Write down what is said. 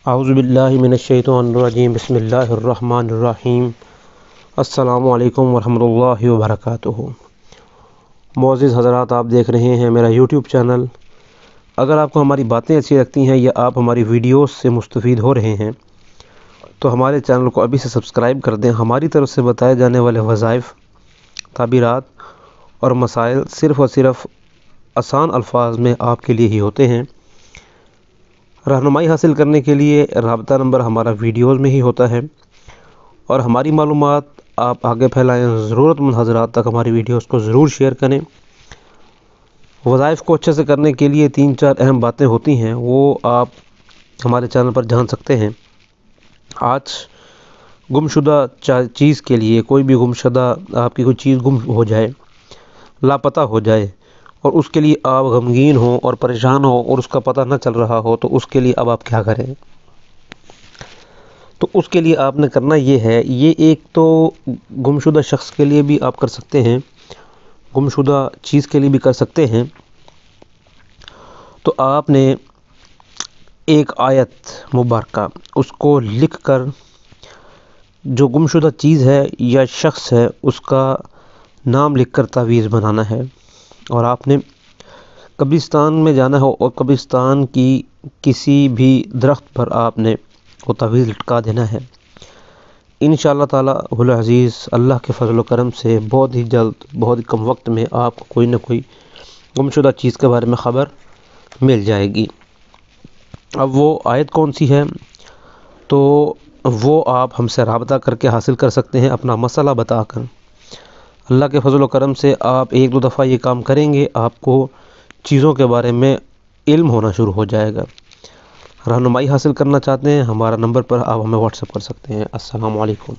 اعوذ باللہ من الشیطان الرجیم بسم اللہ الرحمن الرحیم السلام علیکم ورحمۃ اللہ وبرکاتہ۔ معزز حضرات، آپ دیکھ رہے ہیں میرا یوٹیوب چینل۔ اگر آپ کو ہماری باتیں اچھی لگتی ہیں یا آپ ہماری ویڈیوز سے مستفید ہو رہے ہیں تو ہمارے چینل کو ابھی سے سبسکرائب کر دیں۔ ہماری طرف سے بتائے جانے والے وظائف، تعبیرات اور مسائل صرف اور صرف آسان الفاظ میں آپ کے لیے ہی ہوتے ہیں۔ رہنمائی حاصل کرنے کے لیے رابطہ نمبر ہمارا ویڈیوز میں ہی ہوتا ہے، اور ہماری معلومات آپ آگے پھیلائیں۔ ضرورت مند حضرات تک ہماری ویڈیوز کو ضرور شیئر کریں۔ وظائف کو اچھے سے کرنے کے لیے 3-4 اہم باتیں ہوتی ہیں، وہ آپ ہمارے چینل پر جان سکتے ہیں۔ آج گمشدہ چیز کے لیے، کوئی بھی گمشدہ آپ کی کوئی چیز گم ہو جائے، لاپتہ ہو جائے، اور اس کے لیے آپ غمگین ہوں اور پریشان ہوں اور اس کا پتہ نہ چل رہا ہو، تو اس کے لیے اب آپ کیا کریں؟ تو اس کے لیے آپ نے کرنا یہ ہے، یہ ایک تو گمشدہ شخص کے لیے بھی آپ کر سکتے ہیں، گمشدہ چیز کے لیے بھی کر سکتے ہیں۔ تو آپ نے ایک آیت مبارکہ اس کو لکھ کر، جو گمشدہ چیز ہے یا شخص ہے اس کا نام لکھ کر تعویذ بنانا ہے، اور آپ نے قبرستان میں جانا ہو اور قبرستان کی کسی بھی درخت پر آپ نے وہ تعویذ لٹکا دینا ہے۔ انشاءاللہ تعالی العزیز اللہ کے فضل و کرم سے بہت ہی جلد، بہت ہی کم وقت میں آپ کو کوئی نہ کوئی گمشدہ چیز کے بارے میں خبر مل جائے گی۔ اب وہ آیت کون سی ہے، تو وہ آپ ہم سے رابطہ کر کے حاصل کر سکتے ہیں، اپنا مسئلہ بتا کر۔ اللہ کے فضل و کرم سے آپ 1-2 دفعہ یہ کام کریں گے، آپ کو چیزوں کے بارے میں علم ہونا شروع ہو جائے گا۔ رہنمائی حاصل کرنا چاہتے ہیں، ہمارا نمبر پر آپ ہمیں واٹس ایپ کر سکتے ہیں۔ السلام علیکم۔